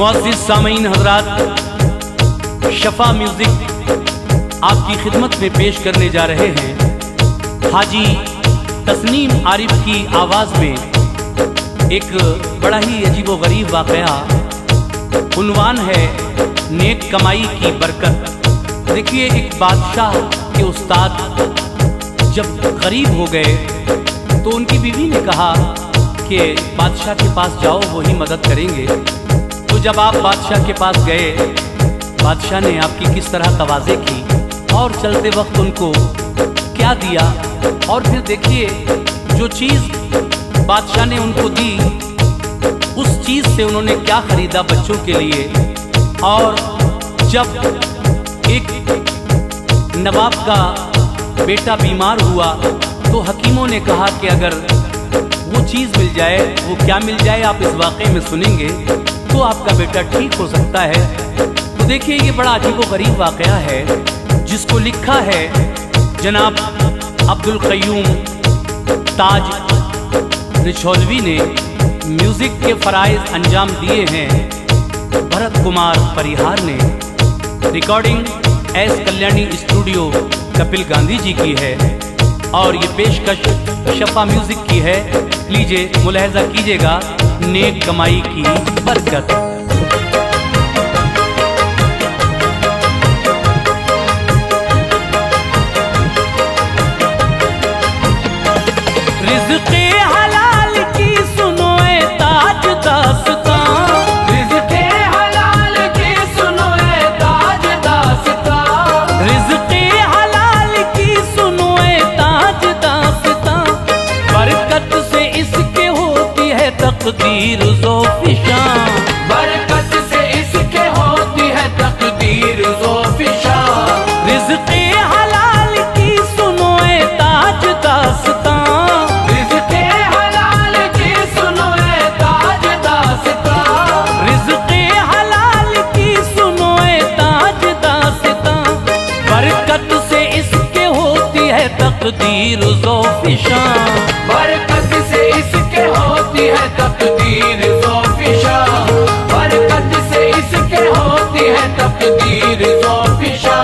मुअज़्ज़िज़ सामीन हज़रात, शफा म्यूजिक आपकी खिदमत में पेश करने जा रहे हैं हाजी तस्नीम आरिफ की आवाज़ में एक बड़ा ही अजीबो गरीब वाक़या। उन्वान है नेक कमाई की बरकत। देखिए, एक बादशाह के उस्ताद जब गरीब हो गए तो उनकी बीवी ने कहा कि बादशाह के पास जाओ, वही मदद करेंगे। तो जब आप बादशाह के पास गए, बादशाह ने आपकी किस तरह तवाज़े की और चलते वक्त उनको क्या दिया, और फिर देखिए जो चीज़ बादशाह ने उनको दी उस चीज़ से उन्होंने क्या खरीदा बच्चों के लिए। और जब एक नवाब का बेटा बीमार हुआ तो हकीमों ने कहा कि अगर वो चीज़ मिल जाए, वो क्या मिल जाए आप इस वाक़े में सुनेंगे, तो आपका बेटा ठीक हो सकता है। तो देखिए, ये बड़ा अजीबो गरीब वाक़या है जिसको लिखा है जनाब अब्दुल क़य्यूम ताज रिछौलवी ने। म्यूज़िक के फ़राइज़ अंजाम दिए हैं भरत कुमार परिहार ने। Recording S Kalyani studio Kapil Gandhi ji की है और ये पेशकश शफा म्यूजिक की है। लीजिए मुलाहजा कीजिएगा नेक कमाई की बरकत। रिज़्क़े हलाल की सुनो ए ताज दास्तां, रिज़्क़े हलाल की सुनो ए ताज दास्तां, रिज़्क़े हलाल की सुनो ए ताज दास्तां। बरकत से इसके होती है तकदीर ज़ोफ़िशां, बरकत से इसके होती है तकदीर ज़ोफ़िशां। रिज़्क़े हलाल की सुनो ए ताज दास्तां, रिज़्क़े हलाल की सुनो ए ताज दास्तां, रिज़्क़े हलाल की सुनो ए ताज दास्तां। बरकत से इसके होती है तकदीर ज़ोफ़िशां, बरकत से इसके होती है तकदीर ज़ोफ़िशां, बरकत से इसके होती है तकदीर ज़ोफ़िशां।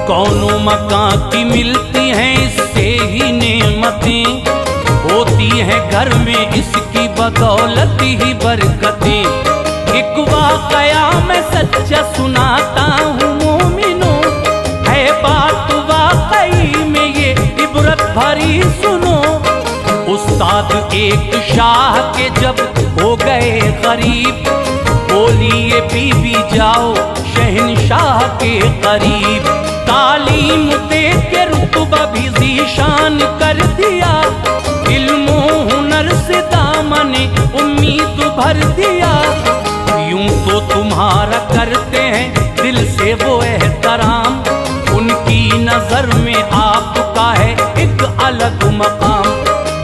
कौनों मकान की मिलती हैं इससे ही नेमतें, होती हैं घर में इसकी बदौलत ही बरकतें। एक वाक़या मैं सच्चा सुनाता हूँ मोमिनो, है बात वाकई में ये इबरत भरी सुनो। उस्ताद एक शाह के जब हो गए गरीब, बोली ये बीबी जाओ शहंशाह के करीब। तालीम दे के रुतबा भी ज़ीशान कर दिया, इल्म हुनर से दामने उम्मीद भर दिया। यूं तो तुम्हारा करते हैं दिल से वो एहतराम, उनकी नजर में आपका है एक अलग मकाम।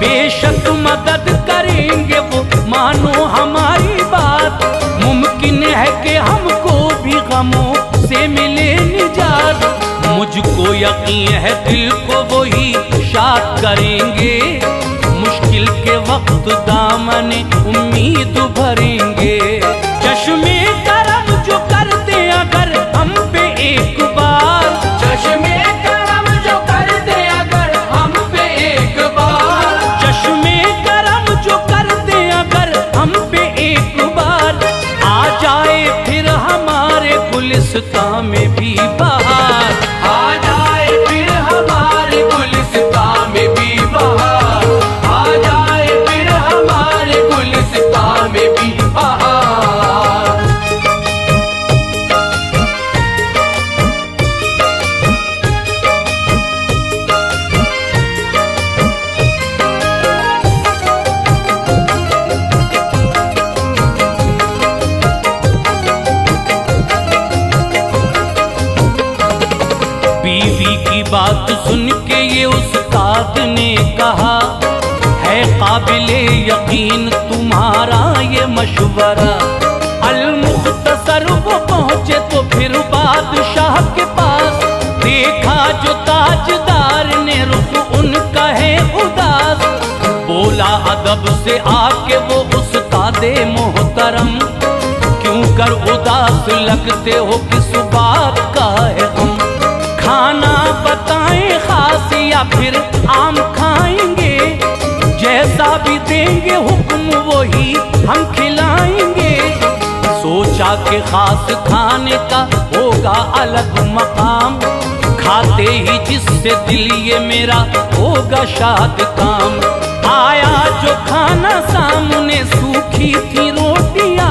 बेशक मदद करेंगे वो, मानो हमारी बात, मुमकिन है कि हमको भी गमों से मिले निजात। मुझको यकीन है दिल को वही शाद करेंगे, मुश्किल के वक्त दामने उम्मीद भरेंगे। चश्मे करम जो कर दे अगर हम पे एक बार, चश्मे करम जो कर दे अगर हम पे एक बार, चश्मे करम जो कर दे अगर हम पे एक बार, आ जाए फिर हमारे गुलिस्तां में भी बहार। आ जाए फिर हमारे गुलिस्तां में भी बहार, आ जाए फिर हमारे गुलिस्तां में भी बहार। बीवी की बात सुन के ये उस्ताद ने कहा, है काबिले यकीन तुम्हारा ये मशवरा। अल-मुख्तसर वो पहुँचे तो फिर बादशाह के पास, देखा जो ताजदार ने रुख उनका है उदास। बोला अदब से आके वो उस्तादे मोहतरम, क्यों कर उदास लगते हो, किस बात का है गम। खाना बताएं खास या फिर आम खाएंगे, जैसा भी देंगे हुक्म वही हम खिलाएंगे। सोचा कि खास खाने का होगा अलग मकाम, खाते ही जिससे दिल ये मेरा होगा शाद काम। आया जो खाना सामने सूखी थी रोटियां,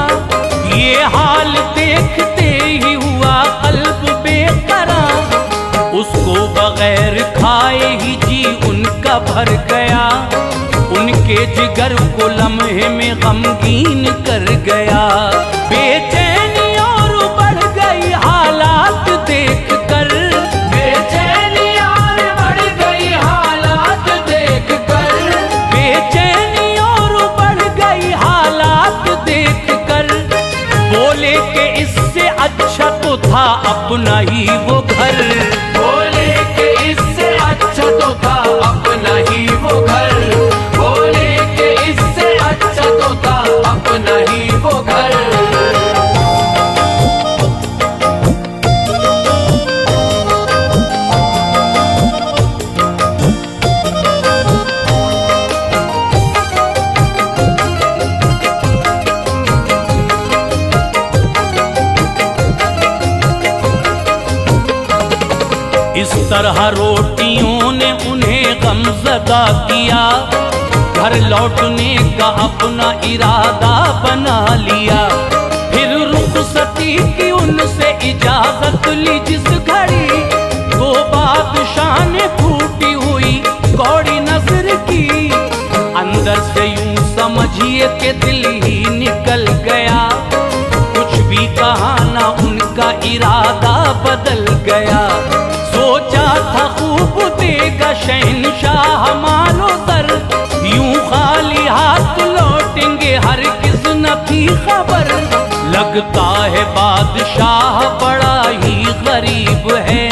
ये हाल देखते ही हुआ कल्ब बेकरार। उसको बगैर खाए ही जी उनका भर गया, उनके जिगर को लम्हे में गमगीन कर गया। बेचैनी और बढ़ गई हालात देख कर, बेचैनी और बढ़ गई हालात देख कर, बेचैनी और बढ़ गई हालात देख कर। बोले कि इससे अच्छा तो था अपना ही वो घर, बोले कि इससे अच्छा तो था अपना ही वो घर, बोले कि इससे अच्छा तो था अपना ही वो घर। इस तरह रोटियों ने उन्हें गमज़दा किया, घर लौटने का अपना इरादा बना लिया। फिर रुखसती की उनसे इजाजत ली जिस घड़ी, तो बादशाह ने फूटी हुई कौड़ी नजर की। अंदर से यूं समझिए कि दिल ही निकल गया, कुछ भी कहा ना उनका इरादा बदल गया। सोचा था खूब देगा शहंशाह मालो सर, यूं खाली हाथ लौटेंगे हरगिज़ न थी खबर। लगता है बादशाह बड़ा ही गरीब है,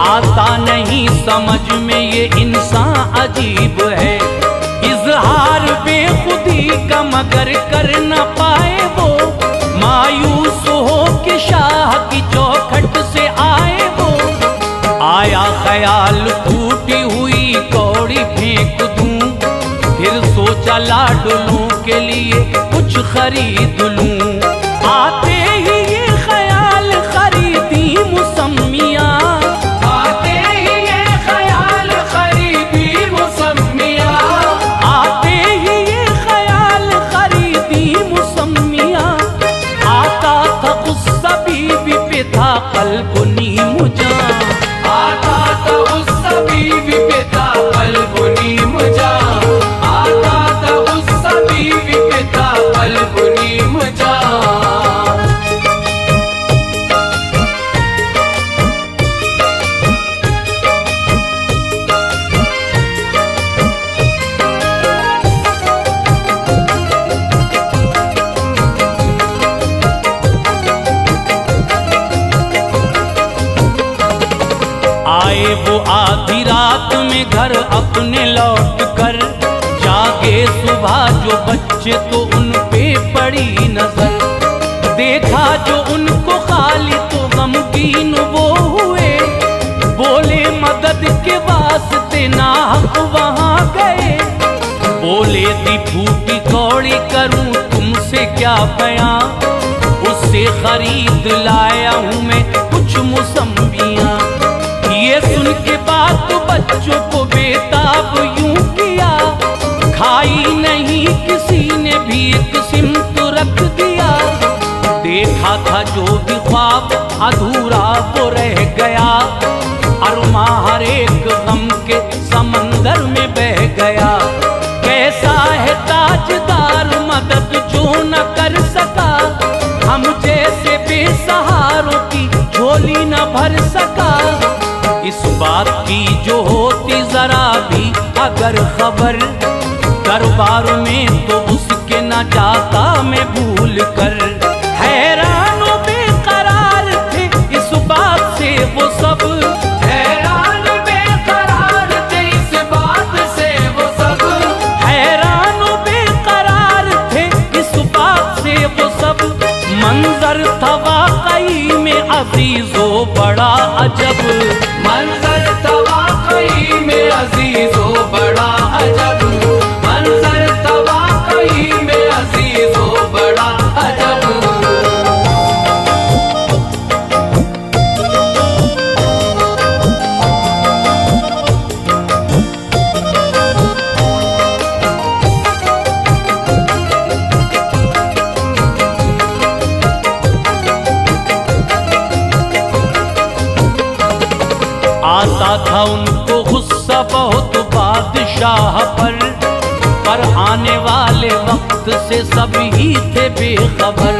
आता नहीं समझ में ये इंसान अजीब है। इजहार बेखुदी का मगर कर न पाए वो, मायूस हो कि शाह की चौखट से आए वो। आया ख्याल टूटी हुई कौड़ी फेंक दूं, फिर सोचा लाडलों के लिए कुछ खरीद लूं। आते ही ये ख्याल खरीदी मुसम्मियाँ, आते ही ये ख्याल खरीदी मुसम्मियाँ, आते ही ये ख्याल खरीदी मुसम्मियाँ। आता था गुस्सा बीवी पे था कल्ब नीम जां, आता था उस बीवी पे था कल्ब नीम जां, आता था उस बीवी पे था कल्ब नीम जां। आए वो आधी रात में घर अपने लौट कर, जागे सुबह जो बच्चे तो उन पे पड़ी नजर। देखा जो उनको खाली तो गमगीन वो हुए, बोले मदद के वास्ते नाहक वहां गए। बोले दी फूटी कौड़ी करूं तुमसे क्या बयां, उससे खरीद लाया हूं मैं कुछ मुसम्मियाँ। ये सुन के बात बच्चों को बेताब यूं किया, खाई नहीं किसी ने भी एक सिमत रख दिया। देखा था जो भी ख्वाब अधूरा वो रह गया, अरमा हर एक गम के समंदर में बह गया। कैसा है ताजदार मदद जो न कर सका, हम जैसे बेसहारों की झोली न भर सका। इस बात की जो होती जरा भी अगर खबर, कर दरबार में तो उसके न जाता मैं भूल कर। हैरान व बेकरार थे इस बात से वो सब, हैरान बेकरार थे इस बात से वो सब, हैरान व बेकरार थे इस बात से वो सब। मंजर था वाकई में अजीजो बड़ा अजब, मंजर था वाकई में अजीजो बड़ा अजब, मंजर था वाकई में अजीजो बड़ा अजब। आता था उनको गुस्सा बहुत बादशाह पर आने वाले वक्त से सभी थे बेखबर।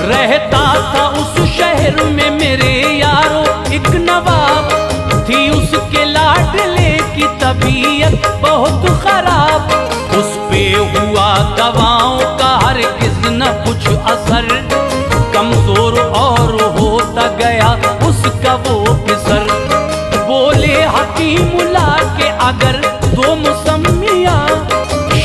रहता था उस शहर में मेरे यारो एक नवाब, थी उसके लाडले की तबीयत बहुत खराब। उस पे हुआ दवाओं का हरगिज न कुछ असर, कमजोर और होता गया उसका वो किसर। बोले हकीम ला के अगर दो मुसम्मिया,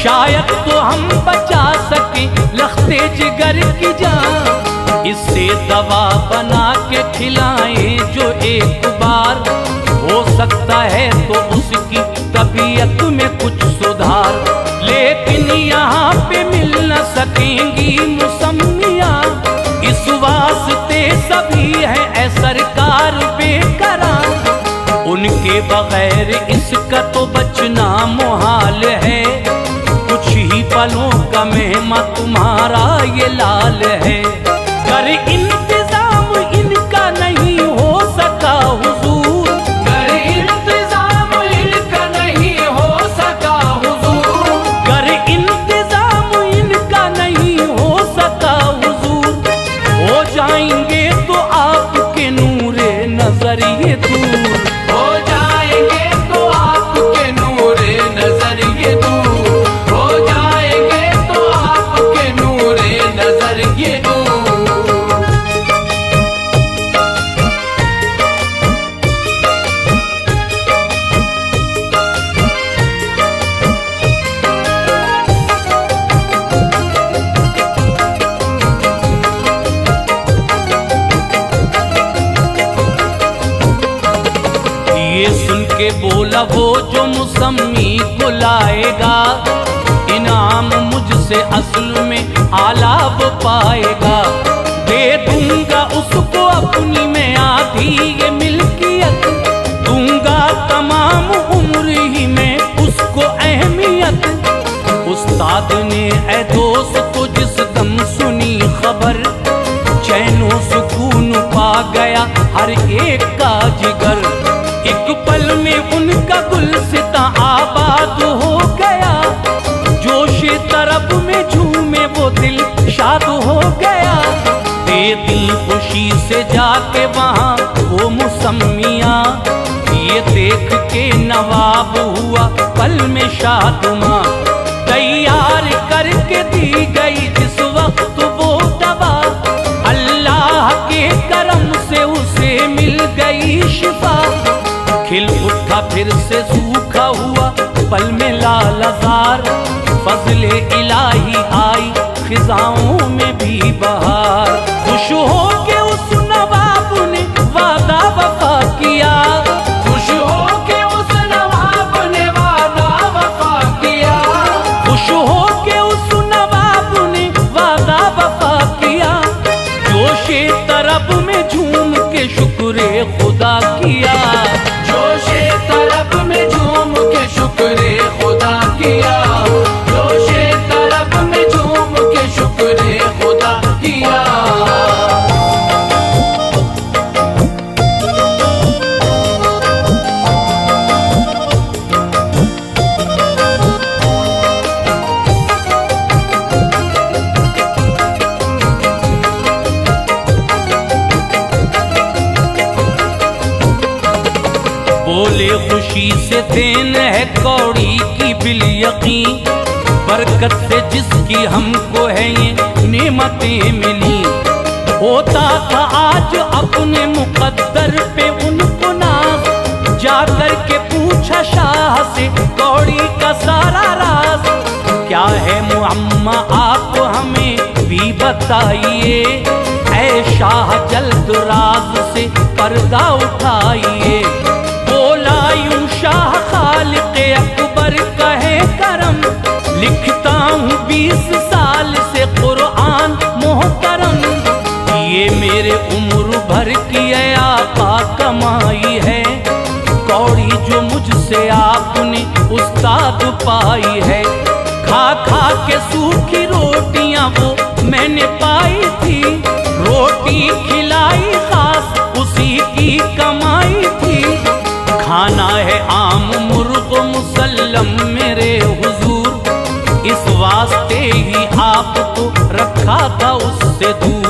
शायद तो हम बचा सके लख्ते जिगर की जान। इससे दवा बना के खिलाएं जो एक बार, हो सकता है तो उसकी तबीयत में कुछ सुधार। लेकिन यहाँ पे मिल न सकेंगी मुसम्मिया, इस वास्ते सभी है ऐ सरकार बेकरार। उनके बगैर इसका तो बचना मुहाल है, कुछ ही पलों का मेहमा तुम्हारा ये लाल है। कर इंतजाम इनका नहीं हो सका हुजूर, कर इंतजाम इनका नहीं हो सका हुजूर, कर इंतजाम इनका नहीं हो सका हुजूर। हो जाएंगे तो आपके नूरे नजर ये दूर, हो जाएंगे तो आपके नूरे नजर ये दूर, हो जाएंगे तो आपके नूरे नजर ये दूर। ये सुन के बोला वो जो मुसम्मी को लाएगा, इनाम मुझसे असल में आला वो पाएगा। दे दूंगा उसको अपनी मैं आधी ये मिल्कियत, दूंगा तमाम उम्र ही में उसको अहमियत। उस्ताद ने ऐ दोस्त को जिस दम सुनी खबर, चैनो सुकून पा गया हर एक का जिगर। एक पल में उनका गुलसिता आबाद हो गया, जोशे तरब में झूमे वो दिल शाद हो गया। दे दिल खुशी से जाके वहाँ वो मुसम्मिया, ये देख के नवाब हुआ पल में शादमा। तैयार करके दी गई जिस वक्त वो दवा, अल्लाह के करम से उसे मिल गई शिफा। खिल उठा फिर से सूखा हुआ पल में लालजार, फजले इलाही आई खिजाओं में भी बहार। खुश हो के उस नवाब ने वादा वफा किया, खुश हो के उस नवाब ने वादा वफा किया, खुश हो के उस नवाब ने वादा वफा किया। जोशे तरब में झूम के शुक्र खुदा किया, जोशे तरब में झूम के शुक्र खुदा किया, जोशे तरब में झूम के शुक्र खुदा किया। बोले खुशी से देन है कौड़ी की बिल यकीन, बरकत से जिसकी हमको है ये नेमतें मिली। होता था आज अपने मुकद्दर पे उनको नाज, जाकर के पूछा शाह से कौड़ी का सारा राज। क्या है मुअम्मा आप हमें भी बताइए, ऐ शाह जल्द राज से पर्दा उठाइए। बोला यूं शाह खालिक़े अकबर कहे करम, लिखता हूँ 20 साल से कुरान मोहतरम। ये मेरे उम्र भर की आका कमाई है, कौड़ी जो मुझसे आपने उस्ताद पाई है। खा खा के सूखी रोटियां वो मैंने पाई थी, रोटी खिलाई खास उसी की कमाई थी। खाना है आम मुर्ग मुसल्लम मेरे हुजूर, इस वास्ते ही आपको रखा था उससे दूर।